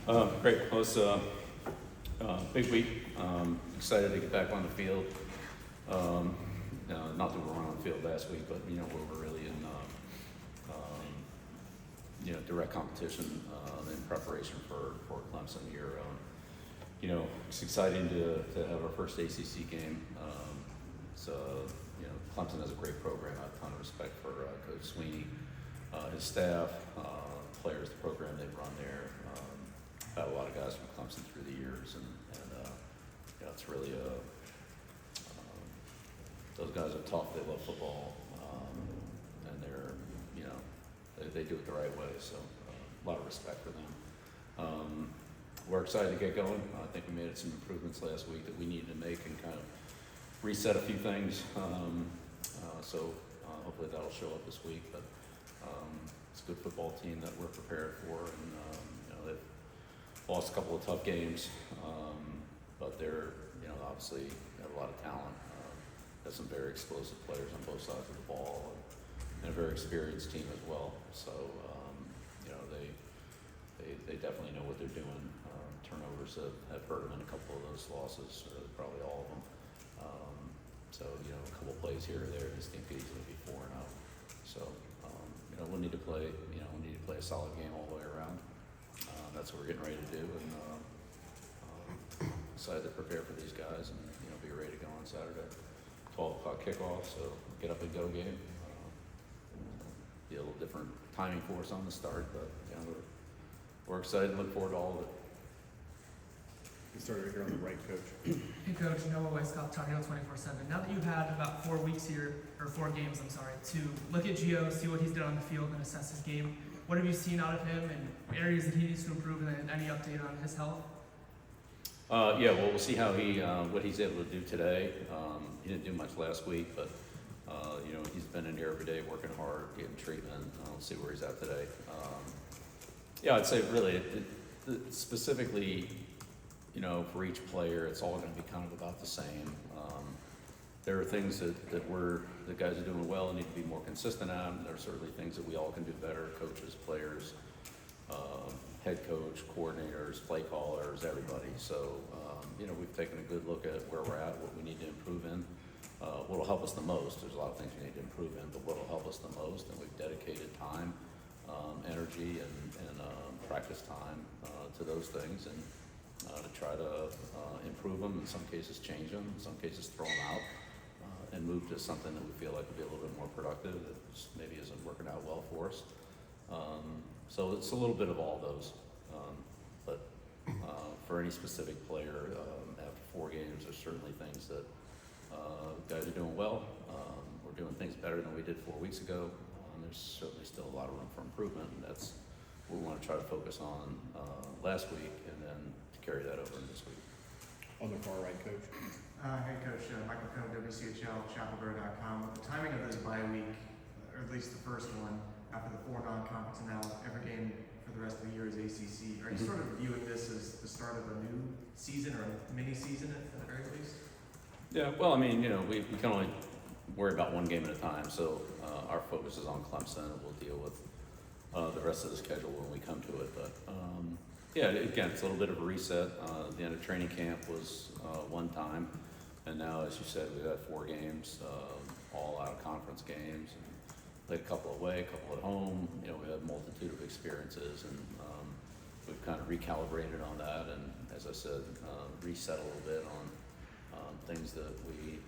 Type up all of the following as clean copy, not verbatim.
Great. Well, it's a big week. Excited to get back on the field. Not that we were on the field last week, but we were really in direct competition in preparation for Clemson here. It's exciting to have our first ACC game. Clemson has a great program. I have a ton of respect for Coach Sweeney, his staff, players, the program they've run there. Had a lot of guys from Clemson through the years, and it's really those guys are tough. They love football, and they do it the right way. So a lot of respect for them. We're excited to get going. I think we made some improvements last week that we needed to make and kind of reset a few things. Hopefully that'll show up this week. But it's a good football team that we're prepared for, and they've lost a couple of tough games, but they're obviously have a lot of talent. Has some very explosive players on both sides of the ball, and a very experienced team as well. So they definitely know what they're doing. Turnovers have hurt them in a couple of those losses, probably all of them. A couple plays here or there, this team could easily be 4-0. So we'll need to play. We need to play a solid game all the way around. That's what we're getting ready to do, and excited to prepare for these guys and be ready to go on Saturday. 12 o'clock kickoff, so get up and go game. Be a little different timing for us on the start, but we're excited and look forward to all of it. You started here on the right, Coach. Hey Coach, Noah Westcott, Tar Heel 24/7. Now that you've had about 4 weeks here, or 4 games, to look at Gio, see what he's done on the field and assess his game, what have you seen out of him and areas that he needs to improve, and then any update on his health? We'll see how what he's able to do today. He didn't do much last week, but he's been in here every day working hard, getting treatment. We'll see where he's at today. I'd say really, specifically, for each player, it's all going to be kind of about the same. There are things that the guys are doing well and need to be more consistent at. There are certainly things that we all can do better, coaches, players, head coach, coordinators, play callers, everybody. So, we've taken a good look at where we're at, what we need to improve in. What'll help us the most, there's a lot of things we need to improve in, but what'll help us the most, and we've dedicated time, energy, and practice time to those things, and to try to improve them, in some cases change them, in some cases throw them out, and move to something that we feel like will be a little bit more productive that just maybe isn't working out well for us. So it's a little bit of all those. But for any specific player, after 4 games, there's certainly things that guys are doing well. We're doing things better than we did 4 weeks ago. There's certainly still a lot of room for improvement, and that's what we want to try to focus on last week, and then to carry that over into this week. On the far right, Coach. Hey Coach, Michael Cohn, WCHL, chapelbear.com. With the timing of this bye week, or at least the first one, after the 4 non-conference, and now every game for the rest of the year is ACC, are you sort of viewing this as the start of a new season, or a mini-season at the very least? Yeah, well, we can only worry about one game at a time, so our focus is on Clemson, and we'll deal with the rest of the schedule when we come to it. But again, it's a little bit of a reset. The end of training camp was one time, and now, as you said, we've had 4 games, all out of conference games, and played a couple away, a couple at home. We had a multitude of experiences, and we've kind of recalibrated on that, and as I said, reset a little bit on things that we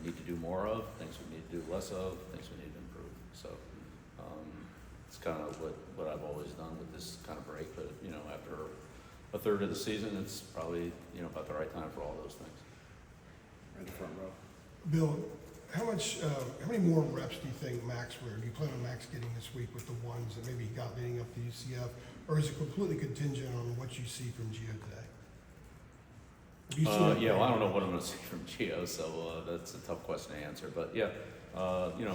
need to do more of, things we need to do less of, things we need to improve. So it's kind of what I've always done with this kind of break, but after a third of the season, it's probably about the right time for all those things. Right in the front row. Bill, how many more reps do you think Max do you plan on Max getting this week with the ones that maybe he got leading up to UCF, or is it completely contingent on what you see from Gio today? I don't know what I'm going to see from Gio, so that's a tough question to answer. But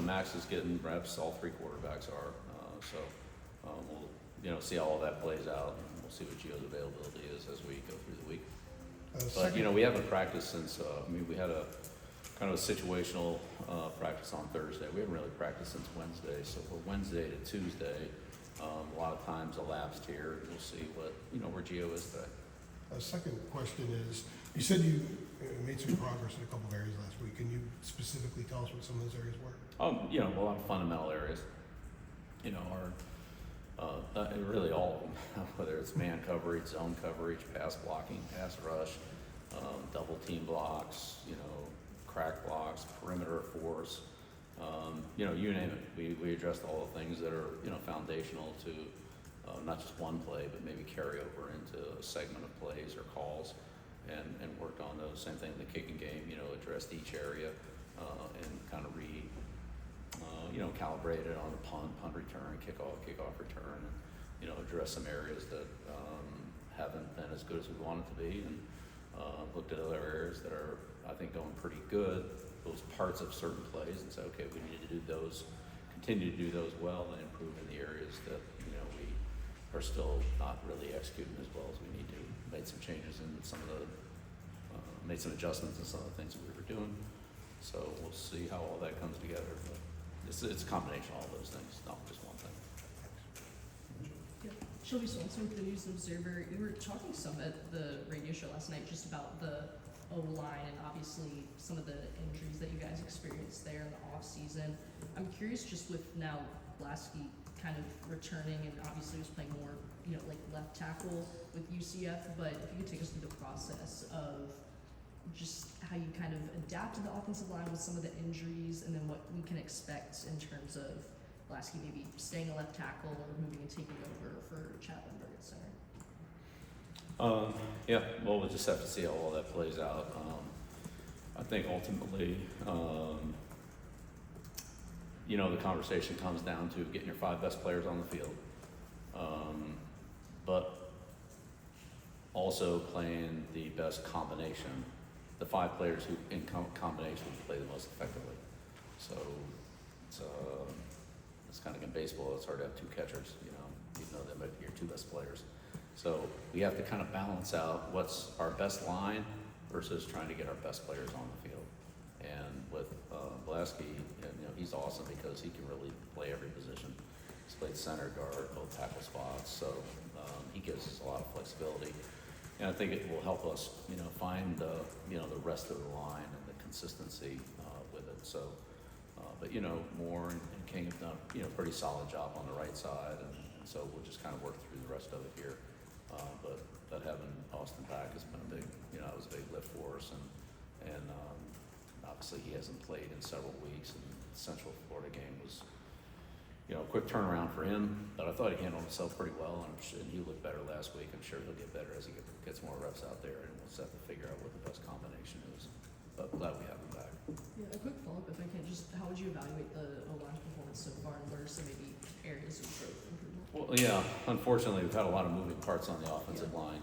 Max is getting reps. All 3 quarterbacks are. We'll see how all that plays out, and we'll see what Gio's availability is as we go through the week. But we haven't practiced since. We had a kind of a situational practice on Thursday. We haven't really practiced since Wednesday. So for Wednesday to Tuesday, A lot of times elapsed here. We'll see what, where Gio is today. A second question is, you said you made some progress in a couple of areas last week. Can you specifically tell us what some of those areas were? A lot of fundamental areas. Really all of them, whether it's man coverage, zone coverage, pass blocking, pass rush, double team blocks, crack blocks, perimeter force, you name it. We addressed all the things that are, foundational to not just one play, but maybe carry over into a segment of plays or calls, and worked on those. Same thing in the kicking game, addressed each area and kind of calibrated on the punt return, kickoff return, and, address some areas that haven't been as good as we want it to be, and looked at other areas that are, I think, going pretty good, those parts of certain plays, and said, okay, we need to do those, continue to do those well, and improve in the areas that, we are still not really executing as well as we need to. Made some changes in some of the, made some adjustments in some of the things that we were doing. So we'll see how all that comes together. But it's a combination of all those things, not just one thing. Shelby Swanson with the News Observer. We were talking some at the radio show last night just about the O-line and obviously some of the injuries that you guys experienced there in the off season. I'm curious, just with now Lasky kind of returning and obviously was playing more, like left tackle with UCF, but if you could take us through the process of just how you kind of adapted the offensive line with some of the injuries, and then what we can expect in terms of Lasky maybe staying a left tackle or moving and taking over for Chaplinburg at center. Well, we'll just have to see how all that plays out. I think ultimately, the conversation comes down to getting your 5 best players on the field, but also playing the best combination, the 5 players who in combination play the most effectively. So it's kind of in baseball, it's hard to have 2 catchers, even though they might be your 2 best players. So we have to kind of balance out what's our best line versus trying to get our best players on the field. And with Lasky, he's awesome because he can really play every position. He's played center, guard, both tackle spots, so he gives us a lot of flexibility. And I think it will help us, find the rest of the line and the consistency with it. So, but Moore and King have done a pretty solid job on the right side, and so we'll just kind of work through the rest of it here. But having Austin back has been a big, it was a big lift for us, and obviously he hasn't played in several weeks, and the Central Florida game was, a quick turnaround for him, but I thought he handled himself pretty well, and he looked better last week. I'm sure he'll get better as he gets more reps out there, and we'll just have to figure out what the best combination is. But glad we have him back. Yeah, a quick follow-up, if I can, just how would you evaluate the O-line performance so far, and what are some maybe areas of growth improvement? Well, yeah, unfortunately, we've had a lot of moving parts on the offensive line.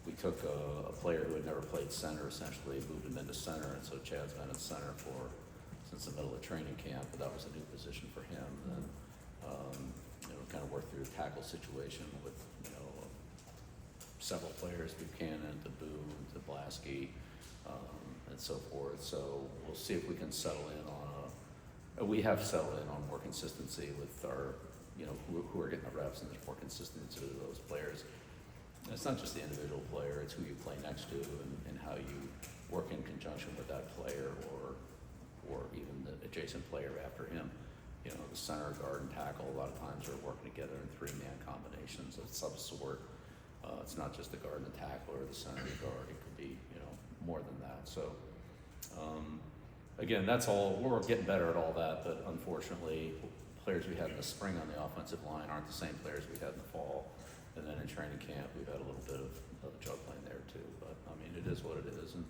We took a player who had never played center, essentially moved him into center, and so Chad's been at center since the middle of training camp, but that was a new position for him. And then, kind of worked through the tackle situation with, several players, Buchanan, to Boone, to Blasky, and so forth. So we'll see if we can settle in on we have settled in on more consistency with our, who are getting the reps, and there's more consistency to those players. And it's not just the individual player, it's who you play next to and how you work in conjunction with that player or even the adjacent player after him. The center, guard, and tackle, a lot of times are working together in 3-man combinations of some sort. It's not just the guard and the tackle or the center and the guard, it could be, more than that. So, again, that's all, we're getting better at all that, but unfortunately, players we had in the spring on the offensive line aren't the same players we had in the fall. And then in training camp, we've had a little bit of juggling there too. But I mean, it is what it is. And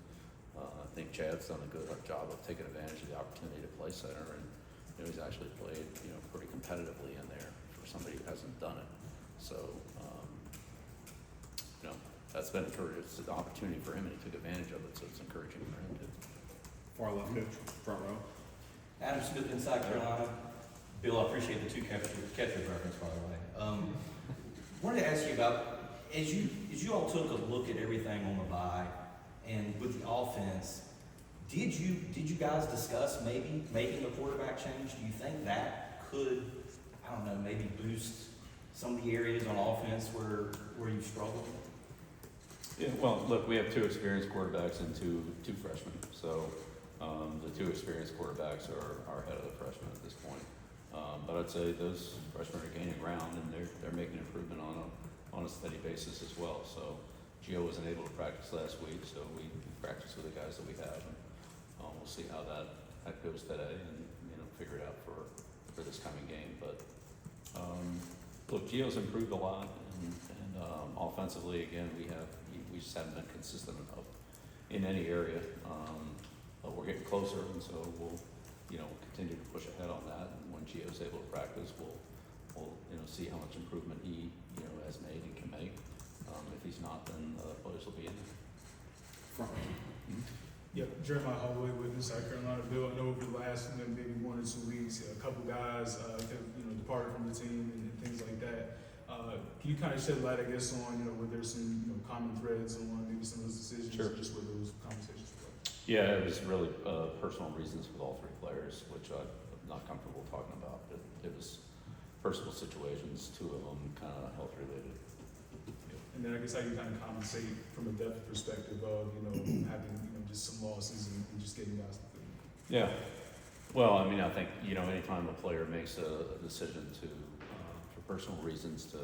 I think Chad's done a good job of taking advantage of the opportunity to play center. And he's actually played, pretty competitively in there for somebody who hasn't done it. So, that's been it's an opportunity for him, and he took advantage of it. So it's encouraging for him too. Far left coach, front row. Adam Smith in South Carolina. Bill, I appreciate the 2 catchers reference, by the way. Wanted to ask you about, as you all took a look at everything on the bye and with the offense, did you guys discuss maybe making a quarterback change? Do you think that could I don't know, maybe boost some of the areas on offense where you struggle? Yeah, well, look, we have two experienced quarterbacks and two freshmen, so the two experienced quarterbacks are ahead of the freshmen at this point. But I'd say those freshmen are gaining ground and they're making improvement on a steady basis as well. So Gio wasn't able to practice last week, so we practiced with the guys that we have, and we'll see how that goes today, and figure it out for this coming game. But look, Gio's improved a lot, and offensively, again, we just haven't been consistent enough in any area. But we're getting closer, and so we'll continue to push ahead on that. And when Gio's able to practice, we'll see how much improvement he has made and can make. If he's not, then the players will be in there. Front. Yep, Jeremiah Holloway with the South Carolina Bill. I know over the last maybe 1 or 2 weeks, a couple guys have departed from the team and things like that. Can you kind of shed light, I guess, on were there some common threads on maybe some of those decisions, Sure. or just where those conversations were? Yeah, it was really personal reasons with all 3 players, which I'm not comfortable talking about. But it was personal situations, 2 of them kind of health related. And then I guess how you kind of compensate from a depth perspective of having just some losses and just getting guys to field. Yeah. Well, I mean, I think anytime a player makes a decision to for personal reasons to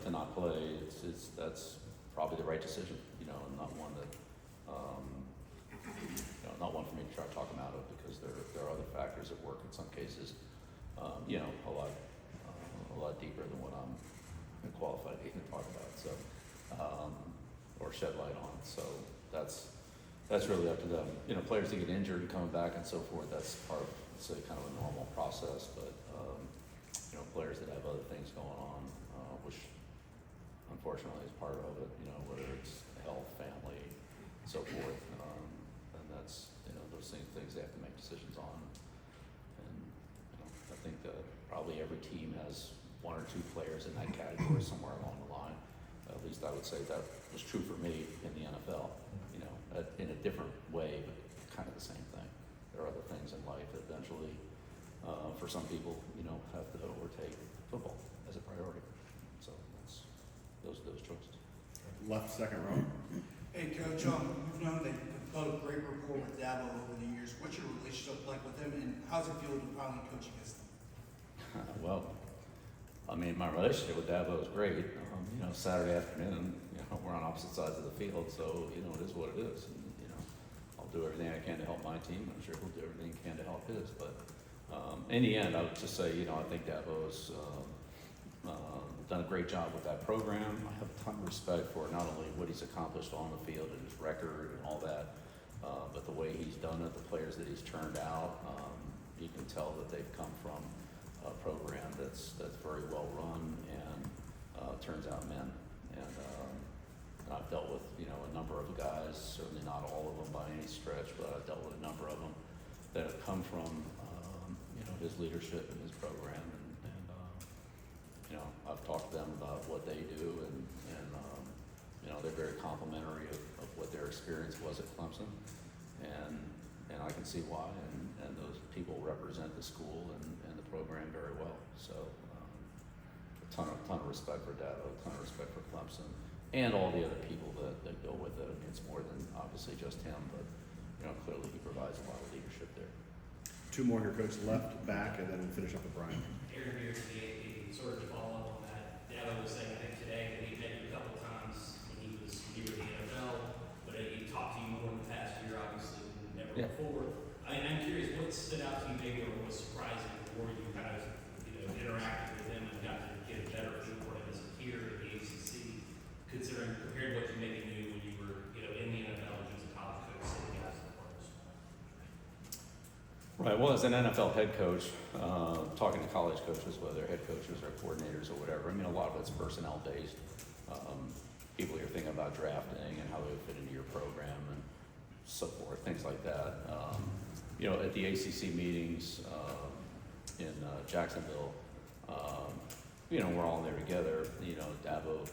not play, that's probably the right decision. And not one that not one for me to try to talk him out of, because there are other factors at work in some cases. A lot deeper than what I'm qualified to even talk about. So or shed light on. So that's really up to them. Players that get injured and coming back and so forth, that's part of, say, kind of a normal process. But players that have other things going on, which unfortunately is part of it, whether it's health, family, so forth, and that's those things they have to make decisions on. And I think probably every team has 1 or 2 players in that category somewhere along the line. At least I would say that was true for me in the NFL, in a different way, but kind of the same thing. There are other things in life that eventually, for some people, have to overtake football as a priority. So that's those choices. Left second row. Hey, Coach, we've known that you've built a great rapport with Dabo over the years. What's your relationship like with him, and how's it feel to finally coach against him? Well, I mean, my relationship with Dabo is great. Saturday afternoon, we're on opposite sides of the field, so it is what it is. And, I'll do everything I can to help my team. I'm sure he'll do everything he can to help his. But in the end, I would just say, I think Dabo's done a great job with that program. I have a ton of respect for not only what he's accomplished on the field and his record and all that, but the way he's done it, the players that he's turned out. You can tell that they've come from a program that's very well run and turns out men. And I've dealt with a number of guys, certainly not all of them by any stretch, but I've dealt with a number of them that have come from his leadership and his program, and I've talked to them about what they do, and they're very complimentary of what their experience was at Clemson, and I can see why, and those people represent the school and the program very well. So a ton of respect for Dabo, a ton of respect for Clemson, and all the other people that go with it. I mean, it's more than obviously just him, but clearly he provides a lot of leadership there. 2 more here, Coach. Left, back, and then we'll finish up with Brian. Aaron here to sort of to follow up on that. Dabo was saying, I think today, that he met you a couple times when he was here in the NFL, but he talked to you more in the past year, obviously, than ever before. I'm curious, what stood out to you maybe, or was surprising, or you kind of interacted with him and got to get a better feel for him as a peer at the ACC, considering compared to what you maybe knew when you were in the NFL and as a college coach, sitting guys in the pros? Right. Well, as an NFL head coach, talking to college coaches, whether they're head coaches or coordinators or whatever, I mean, a lot of it's personnel based. People you're thinking about drafting and how they would fit into your program and so forth, things like that. At the ACC meetings in Jacksonville, we're all there together. Dabo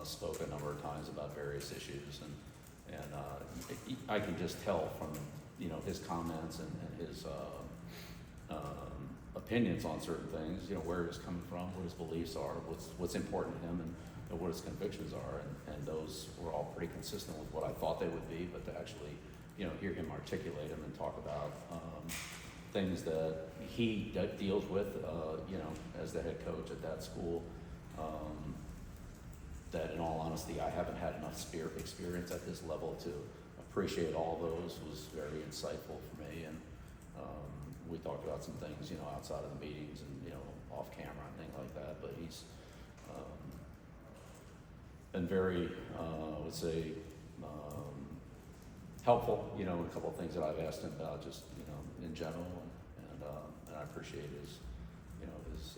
spoke a number of times about various issues, and I can just tell from his comments and his opinions on certain things, you know, where he's coming from, what his beliefs are, what's important to him, and you know, what his convictions are, and those were all pretty consistent with what I thought they would be, but to actually, you know, hear him articulate them and talk about things that he deals with, you know, as the head coach at that school, that in all honesty, I haven't had enough experience at this level to appreciate all those, was very insightful for me, and we talked about some things, you know, outside of the meetings and, you know, off camera and things like that, but he's been very, I would say, helpful, you know, in a couple of things that I've asked him about, just, you know, in general, and I appreciate his, you know, his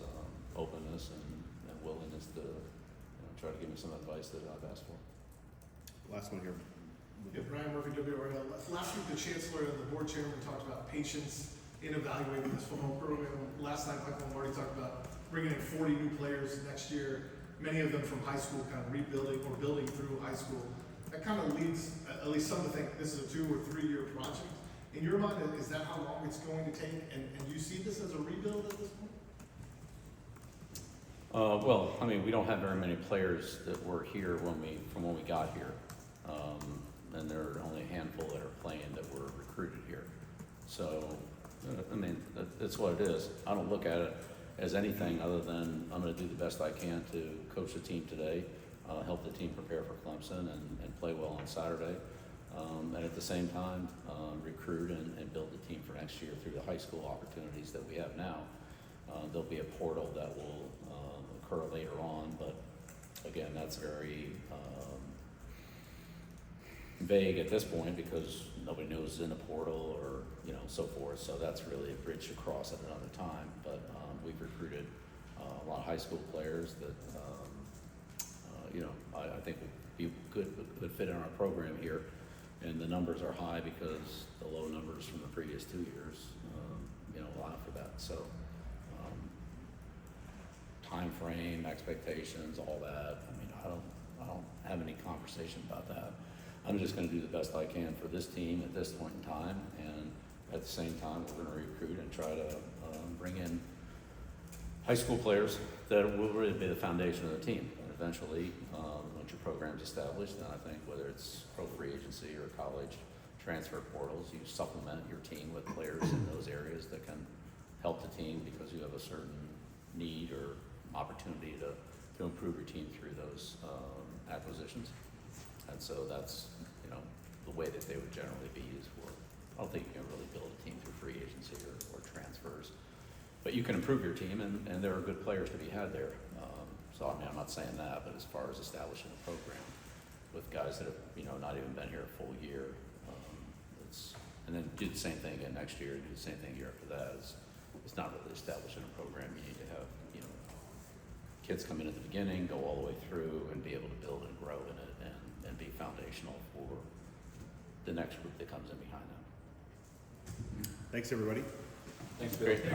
openness and willingness to, you know, try to give me some advice that I've asked for. Last one here. Yeah, Brian Murphy, WRL. Last week, the Chancellor and the board chairman talked about patience in evaluating this football program. Last night, Michael Marty talked about bringing in 40 new players next year, many of them from high school, kind of rebuilding or building through high school. That kind of leads at least some to think this is a 2 or 3 year project. In your mind, is that how long it's going to take? And do you see this as a rebuild at this point? Well, I mean, we don't have very many players that were here from when we got here. And there are only a handful that are playing that were recruited here. So, I mean, that's what it is. I don't look at it as anything other than I'm going to do the best I can to coach the team today, help the team prepare for Clemson and play well on Saturday. And at the same time, recruit and build the team for next year through the high school opportunities that we have now. There'll be a portal that will occur later on, but again, that's very vague at this point because nobody knows in the portal or, you know, so forth. So that's really a bridge to cross at another time. But we've recruited a lot of high school players that, you know, I think would be good fit in our program here. And the numbers are high because the low numbers from the previous 2 years, you know, allow for that. So time frame, expectations, all that. I mean, I don't have any conversation about that. I'm just going to do the best I can for this team at this point in time, and at the same time, we're going to recruit and try to bring in high school players that will really be the foundation of the team. And eventually, once your program's established, then I think whether it's pro free agency or college transfer portals, you supplement your team with players in those areas that can help the team because you have a certain need or opportunity to improve your team through those acquisitions. And so that's, you know, the way that they would generally be used for. I don't think you can really build a team through free agency or transfers. But you can improve your team, and there are good players to be had there. So, I mean, I'm not saying that, but as far as establishing a program with guys that have, you know, not even been here a full year, and then do the same thing again next year, do the same thing year after that, it's not really establishing a program. You need to have, you know, kids come in at the beginning, go all the way through, and be able to build and grow in it and be foundational for the next group that comes in behind them. Thanks, everybody. Thanks, Bill. All right.